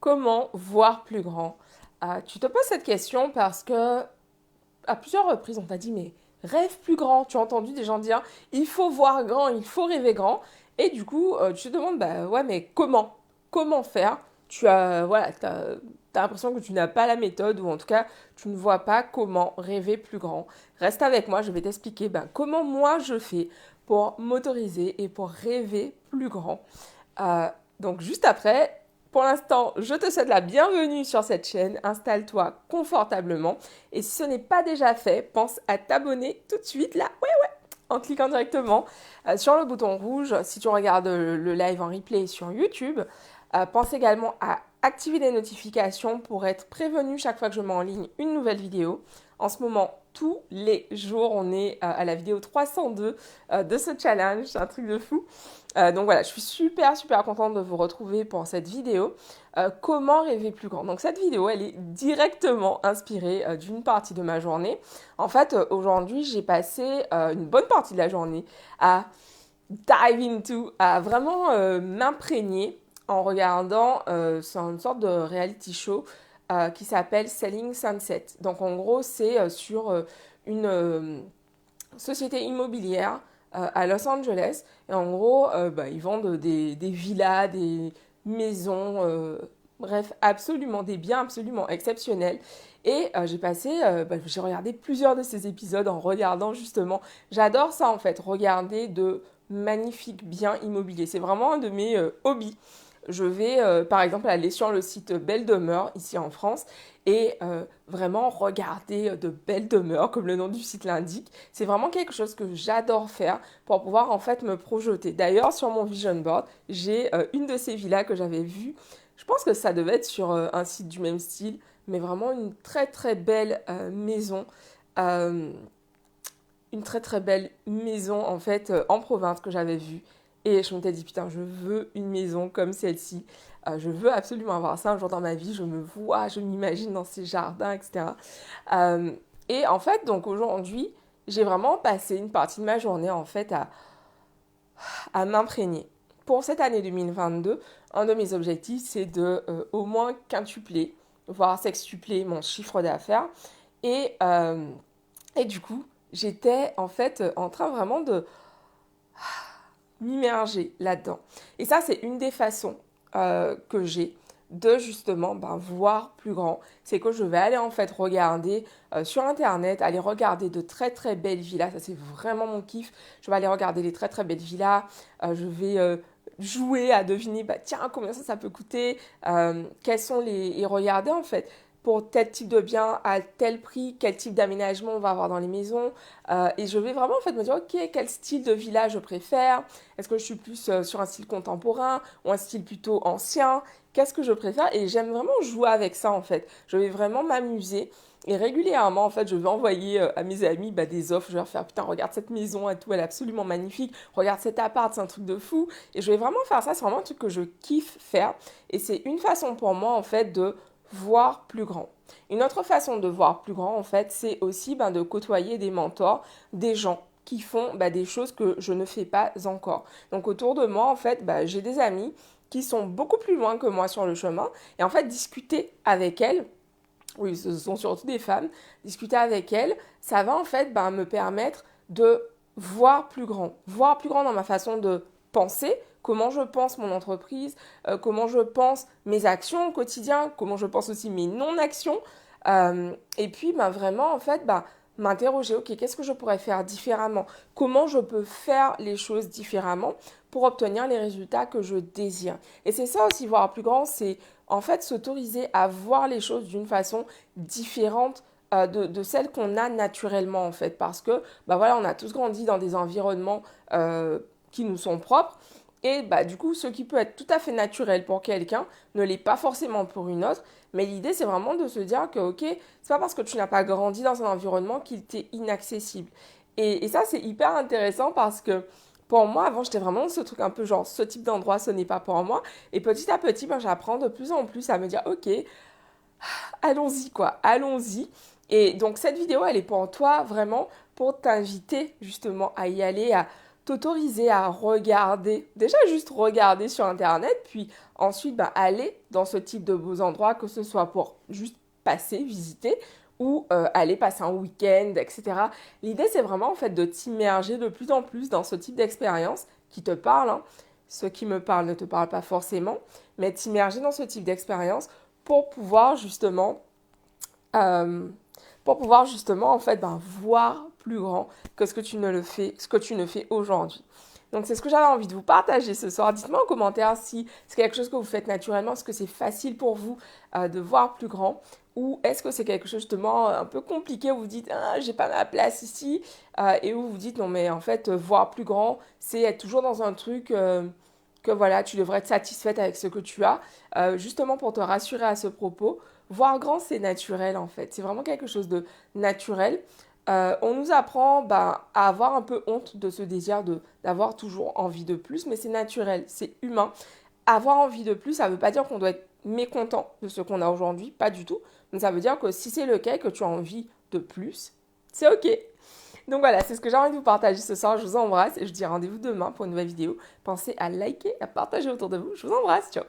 comment voir plus grand? Tu te poses cette question parce que à plusieurs reprises, on t'a dit, mais rêve plus grand. Tu as entendu des gens dire, il faut voir grand, il faut rêver grand. Et du coup, tu te demandes, bah ouais, mais comment? Comment faire? T'as l'impression que tu n'as pas la méthode ou en tout cas, tu ne vois pas comment rêver plus grand. Reste avec moi, je vais t'expliquer comment moi je fais pour m'autoriser et pour rêver plus grand. Euh, donc juste après, pour l'instant, je te souhaite la bienvenue sur cette chaîne. Installe-toi confortablement. Et si ce n'est pas déjà fait, pense à t'abonner tout de suite là, ouais, en cliquant directement sur le bouton rouge. Si tu regardes le live en replay sur YouTube, pense également à activer les notifications pour être prévenu chaque fois que je mets en ligne une nouvelle vidéo. En ce moment, tous les jours, on est à la vidéo 302 de ce challenge. C'est un truc de fou. Donc voilà, je suis super contente de vous retrouver pour cette vidéo. Comment rêver plus grand? Donc cette vidéo, elle est directement inspirée d'une partie de ma journée. En fait, aujourd'hui, j'ai passé une bonne partie de la journée à dive into, à vraiment m'imprégner en regardant c'est une sorte de reality show qui s'appelle Selling Sunset. Donc en gros, c'est sur une société immobilière à Los Angeles. Et en gros, ils vendent des villas, des maisons, bref, absolument des biens absolument exceptionnels. Et j'ai regardé plusieurs de ces épisodes en regardant justement, j'adore ça en fait, regarder de magnifiques biens immobiliers. C'est vraiment un de mes hobbies. Je vais par exemple aller sur le site Belle Demeure ici en France et vraiment regarder de belles demeures comme le nom du site l'indique. C'est vraiment quelque chose que j'adore faire pour pouvoir en fait me projeter. D'ailleurs sur mon vision board, j'ai une de ces villas que j'avais vue. Je pense que ça devait être sur un site du même style, mais vraiment une très belle maison. Euh, une très belle maison en fait en province que j'avais vue. Et je me suis dit, putain, je veux une maison comme celle-ci. Je veux absolument avoir ça un jour dans ma vie. Je me vois, je m'imagine dans ces jardins, etc. Euh, et en fait, donc aujourd'hui, j'ai vraiment passé une partie de ma journée en fait à m'imprégner. Pour cette année 2022, un de mes objectifs, c'est de au moins quintupler, voire sextupler mon chiffre d'affaires. Et, euh, et du coup, j'étais en fait en train vraiment de m'immerger là-dedans. Et ça, c'est une des façons que j'ai de justement voir plus grand. C'est que je vais aller en fait regarder sur Internet, aller regarder de très belles villas. Ça, c'est vraiment mon kiff. Je vais aller regarder les très belles villas. Je vais jouer à deviner, tiens, combien ça peut coûter, quels sont les... Et regarder en fait pour tel type de bien, à tel prix, quel type d'aménagement on va avoir dans les maisons. Et je vais vraiment en fait me dire, ok, quel style de villa je préfère. Est-ce que je suis plus sur un style contemporain ou un style plutôt ancien? Qu'est-ce que je préfère? Et j'aime vraiment jouer avec ça en fait. Je vais vraiment m'amuser. Et régulièrement, en fait, je vais envoyer à mes amis des offres. Je vais leur faire, putain, regarde cette maison et tout, elle est absolument magnifique. Regarde cet appart, c'est un truc de fou. Et je vais vraiment faire ça. C'est vraiment un truc que je kiffe faire. Et c'est une façon pour moi, en fait, de voir plus grand. Une autre façon de voir plus grand, en fait, c'est aussi de côtoyer des mentors, des gens qui font des choses que je ne fais pas encore. Donc autour de moi, en fait, j'ai des amis qui sont beaucoup plus loin que moi sur le chemin. Et en fait, discuter avec elles, oui, ce sont surtout des femmes, discuter avec elles, ça va en fait me permettre de voir plus grand dans ma façon de penser, comment je pense mon entreprise, comment je pense mes actions au quotidien, comment je pense aussi mes non-actions, et puis vraiment en fait m'interroger, ok, qu'est-ce que je pourrais faire différemment, comment je peux faire les choses différemment pour obtenir les résultats que je désire. Et c'est ça aussi, voir plus grand, c'est en fait s'autoriser à voir les choses d'une façon différente de celle qu'on a naturellement en fait, parce que voilà, on a tous grandi dans des environnements qui nous sont propres. Et du coup, ce qui peut être tout à fait naturel pour quelqu'un ne l'est pas forcément pour une autre. Mais l'idée, c'est vraiment de se dire que, ok, c'est pas parce que tu n'as pas grandi dans un environnement qu'il t'est inaccessible. Et ça, c'est hyper intéressant parce que pour moi, avant, j'étais vraiment ce truc un peu genre, ce type d'endroit, ce n'est pas pour moi. Et petit à petit, j'apprends de plus en plus à me dire, ok, allons-y quoi, allons-y. Et donc cette vidéo, elle est pour toi vraiment pour t'inviter justement à y aller, à t'autoriser à regarder, déjà juste regarder sur internet, puis Ensuite, bah, aller dans ce type de beaux endroits, que ce soit pour juste passer, visiter, ou aller passer un week-end, etc. L'idée, c'est vraiment en fait de t'immerger de plus en plus dans ce type d'expérience qui te parle, hein. Ceux qui me parlent ne te parlent pas forcément, mais t'immerger dans ce type d'expérience pour pouvoir justement, euh, en fait ben, voir plus grand que ce que tu ne fais aujourd'hui. Donc c'est ce que j'avais envie de vous partager ce soir. Dites-moi en commentaire si c'est quelque chose que vous faites naturellement, est-ce que c'est facile pour vous de voir plus grand ou est-ce que c'est quelque chose justement un peu compliqué où vous dites ah, j'ai pas ma place ici et où vous dites non mais en fait voir plus grand c'est être toujours dans un truc que voilà tu devrais être satisfaite avec ce que tu as. Justement pour te rassurer à ce propos, voir grand c'est naturel en fait, c'est vraiment quelque chose de naturel. On nous apprend ben, à avoir un peu honte de ce désir d'avoir toujours envie de plus, mais c'est naturel, c'est humain. Avoir envie de plus, ça ne veut pas dire qu'on doit être mécontent de ce qu'on a aujourd'hui, pas du tout. Donc ça veut dire que si c'est le cas et que tu as envie de plus, c'est ok. Donc voilà, c'est ce que j'ai envie de vous partager ce soir. Je vous embrasse et je vous dis rendez-vous demain pour une nouvelle vidéo. Pensez à liker, à partager autour de vous. Je vous embrasse, ciao.